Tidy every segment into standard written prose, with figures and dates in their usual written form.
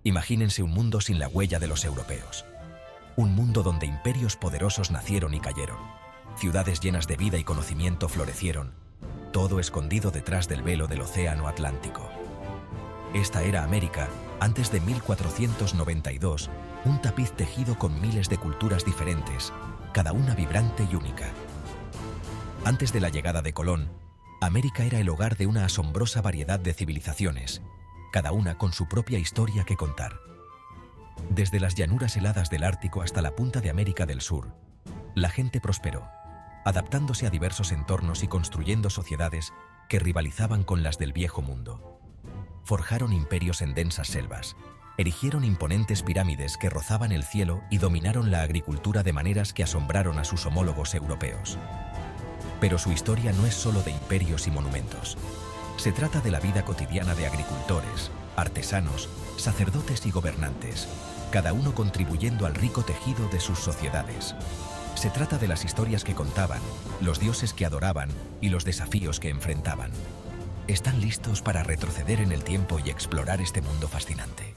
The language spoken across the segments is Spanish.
Imagínense un mundo sin la huella de los europeos. Un mundo donde imperios poderosos nacieron y cayeron. Ciudades llenas de vida y conocimiento florecieron, todo escondido detrás del velo del océano Atlántico. Esta era América, antes de 1492, un tapiz tejido con miles de culturas diferentes, cada una vibrante y única. Antes de la llegada de Colón, América era el hogar de una asombrosa variedad de civilizaciones, cada una con su propia historia que contar. Desde las llanuras heladas del Ártico hasta la punta de América del Sur, la gente prosperó, adaptándose a diversos entornos y construyendo sociedades que rivalizaban con las del Viejo Mundo. Forjaron imperios en densas selvas, erigieron imponentes pirámides que rozaban el cielo y dominaron la agricultura de maneras que asombraron a sus homólogos europeos. Pero su historia no es solo de imperios y monumentos. Se trata de la vida cotidiana de agricultores, artesanos, sacerdotes y gobernantes, cada uno contribuyendo al rico tejido de sus sociedades. Se trata de las historias que contaban, los dioses que adoraban y los desafíos que enfrentaban. ¿Están listos para retroceder en el tiempo y explorar este mundo fascinante?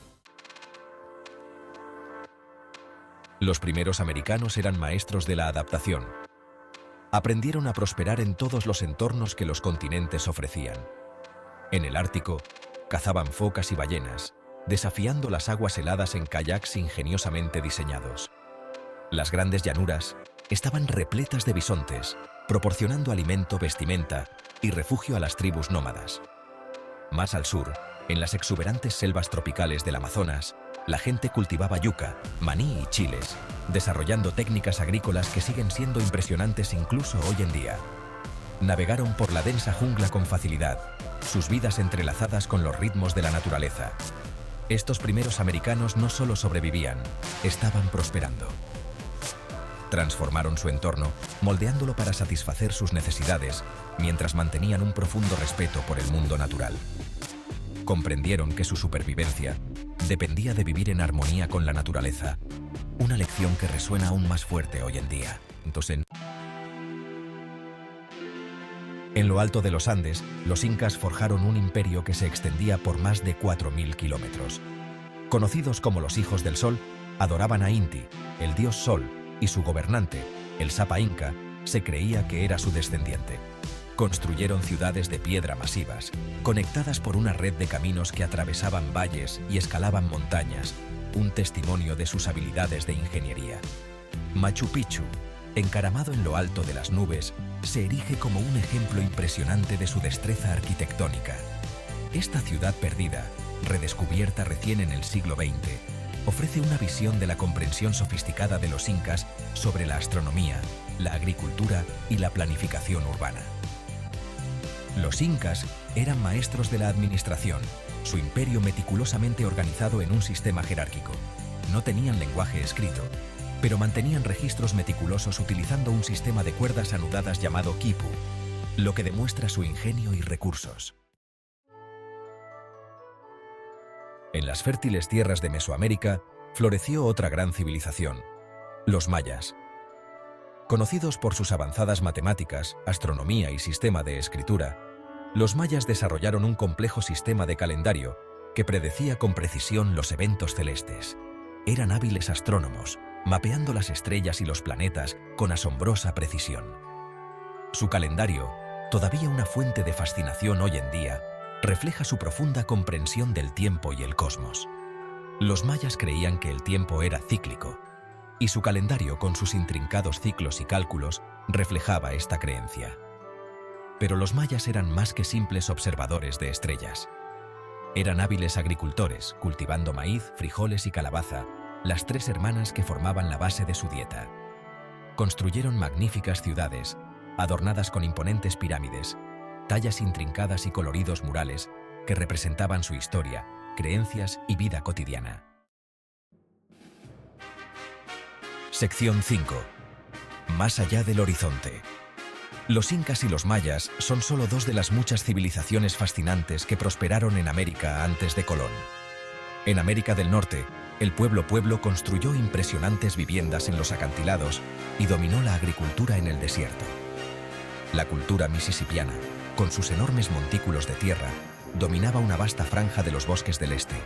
Los primeros americanos eran maestros de la adaptación. Aprendieron a prosperar en todos los entornos que los continentes ofrecían. En el Ártico, cazaban focas y ballenas, desafiando las aguas heladas en kayaks ingeniosamente diseñados. Las grandes llanuras estaban repletas de bisontes, proporcionando alimento, vestimenta y refugio a las tribus nómadas. Más al sur, en las exuberantes selvas tropicales del Amazonas, la gente cultivaba yuca, maní y chiles, desarrollando técnicas agrícolas que siguen siendo impresionantes incluso hoy en día. Navegaron por la densa jungla con facilidad, sus vidas entrelazadas con los ritmos de la naturaleza. Estos primeros americanos no solo sobrevivían, estaban prosperando. Transformaron su entorno, moldeándolo para satisfacer sus necesidades, mientras mantenían un profundo respeto por el mundo natural. Comprendieron que su supervivencia dependía de vivir en armonía con la naturaleza, una lección que resuena aún más fuerte hoy en día. En lo alto de los Andes, los incas forjaron un imperio que se extendía por más de 4.000 kilómetros. Conocidos como los Hijos del Sol, adoraban a Inti, el dios Sol, y su gobernante, el Sapa Inca, se creía que era su descendiente. Construyeron ciudades de piedra masivas, conectadas por una red de caminos que atravesaban valles y escalaban montañas, un testimonio de sus habilidades de ingeniería. Machu Picchu, encaramado en lo alto de las nubes, se erige como un ejemplo impresionante de su destreza arquitectónica. Esta ciudad perdida, redescubierta recién en el siglo XX, ofrece una visión de la comprensión sofisticada de los incas sobre la astronomía, la agricultura y la planificación urbana. Los incas eran maestros de la administración, su imperio meticulosamente organizado en un sistema jerárquico. No tenían lenguaje escrito, pero mantenían registros meticulosos utilizando un sistema de cuerdas anudadas llamado quipu, lo que demuestra su ingenio y recursos. En las fértiles tierras de Mesoamérica floreció otra gran civilización, los mayas. Conocidos por sus avanzadas matemáticas, astronomía y sistema de escritura, los mayas desarrollaron un complejo sistema de calendario que predecía con precisión los eventos celestes. Eran hábiles astrónomos, mapeando las estrellas y los planetas con asombrosa precisión. Su calendario, todavía una fuente de fascinación hoy en día, refleja su profunda comprensión del tiempo y el cosmos. Los mayas creían que el tiempo era cíclico, y su calendario, con sus intrincados ciclos y cálculos, reflejaba esta creencia. Pero los mayas eran más que simples observadores de estrellas. Eran hábiles agricultores, cultivando maíz, frijoles y calabaza, las tres hermanas que formaban la base de su dieta. Construyeron magníficas ciudades, adornadas con imponentes pirámides, tallas intrincadas y coloridos murales que representaban su historia, creencias y vida cotidiana. Sección 5. Más allá del horizonte. Los incas y los mayas son solo dos de las muchas civilizaciones fascinantes que prosperaron en América antes de Colón. En América del Norte, el pueblo construyó impresionantes viviendas en los acantilados y dominó la agricultura en el desierto. La cultura mississippiana, con sus enormes montículos de tierra, dominaba una vasta franja de los bosques del este.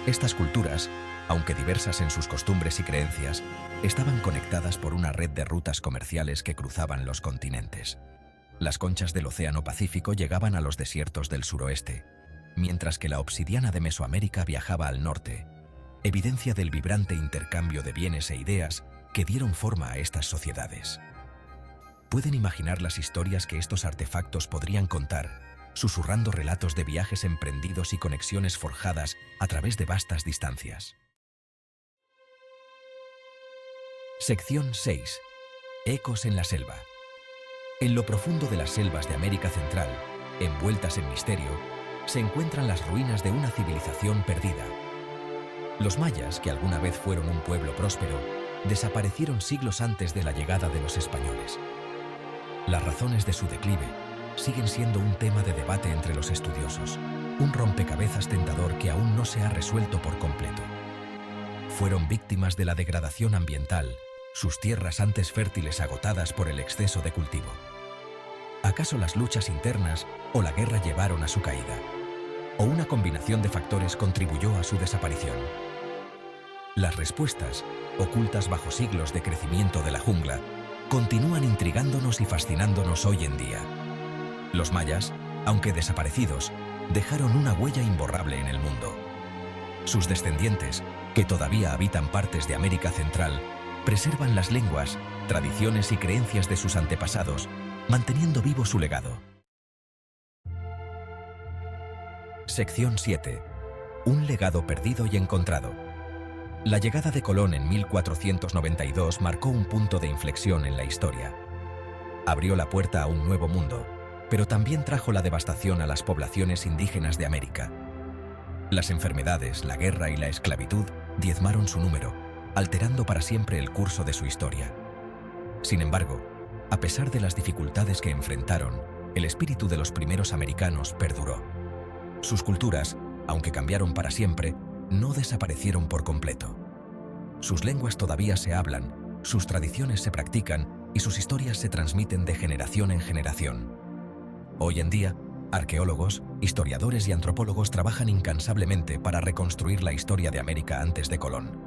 Estas culturas, aunque diversas en sus costumbres y creencias, estaban conectadas por una red de rutas comerciales que cruzaban los continentes. Las conchas del Océano Pacífico llegaban a los desiertos del suroeste, mientras que la obsidiana de Mesoamérica viajaba al norte, evidencia del vibrante intercambio de bienes e ideas que dieron forma a estas sociedades. ¿Pueden imaginar las historias que estos artefactos podrían contar, susurrando relatos de viajes emprendidos y conexiones forjadas a través de vastas distancias? Sección 6. Ecos en la selva. En lo profundo de las selvas de América Central, envueltas en misterio, se encuentran las ruinas de una civilización perdida. Los mayas, que alguna vez fueron un pueblo próspero, desaparecieron siglos antes de la llegada de los españoles. Las razones de su declive siguen siendo un tema de debate entre los estudiosos, un rompecabezas tentador que aún no se ha resuelto por completo. Fueron víctimas de la degradación ambiental, sus tierras antes fértiles agotadas por el exceso de cultivo. ¿Acaso las luchas internas o la guerra llevaron a su caída? ¿O una combinación de factores contribuyó a su desaparición? Las respuestas, ocultas bajo siglos de crecimiento de la jungla, continúan intrigándonos y fascinándonos hoy en día. Los mayas, aunque desaparecidos, dejaron una huella imborrable en el mundo. Sus descendientes, que todavía habitan partes de América Central, preservan las lenguas, tradiciones y creencias de sus antepasados, manteniendo vivo su legado. Sección 7. Un legado perdido y encontrado. La llegada de Colón en 1492 marcó un punto de inflexión en la historia. Abrió la puerta a un nuevo mundo, pero también trajo la devastación a las poblaciones indígenas de América. Las enfermedades, la guerra y la esclavitud diezmaron su número, alterando para siempre el curso de su historia. Sin embargo, a pesar de las dificultades que enfrentaron, el espíritu de los primeros americanos perduró. Sus culturas, aunque cambiaron para siempre, no desaparecieron por completo. Sus lenguas todavía se hablan, sus tradiciones se practican y sus historias se transmiten de generación en generación. Hoy en día, arqueólogos, historiadores y antropólogos trabajan incansablemente para reconstruir la historia de América antes de Colón.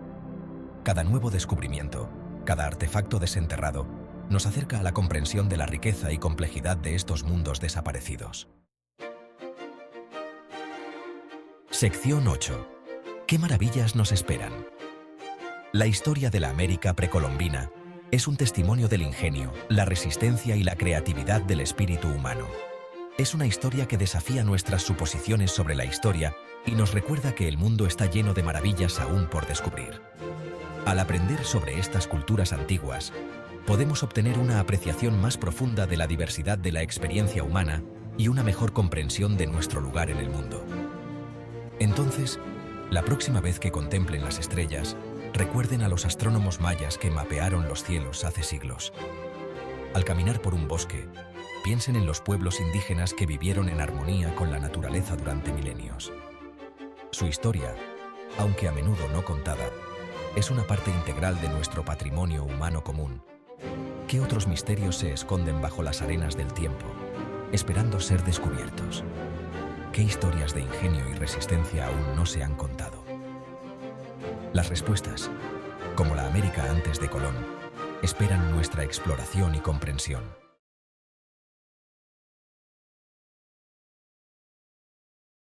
Cada nuevo descubrimiento, cada artefacto desenterrado, nos acerca a la comprensión de la riqueza y complejidad de estos mundos desaparecidos. Sección 8. ¿Qué maravillas nos esperan? La historia de la América precolombina es un testimonio del ingenio, la resistencia y la creatividad del espíritu humano. Es una historia que desafía nuestras suposiciones sobre la historia y nos recuerda que el mundo está lleno de maravillas aún por descubrir. Al aprender sobre estas culturas antiguas, podemos obtener una apreciación más profunda de la diversidad de la experiencia humana y una mejor comprensión de nuestro lugar en el mundo. Entonces, la próxima vez que contemplen las estrellas, recuerden a los astrónomos mayas que mapearon los cielos hace siglos. Al caminar por un bosque, piensen en los pueblos indígenas que vivieron en armonía con la naturaleza durante milenios. Su historia, aunque a menudo no contada, es una parte integral de nuestro patrimonio humano común. ¿Qué otros misterios se esconden bajo las arenas del tiempo, esperando ser descubiertos? ¿Qué historias de ingenio y resistencia aún no se han contado? Las respuestas, como la América antes de Colón, esperan nuestra exploración y comprensión.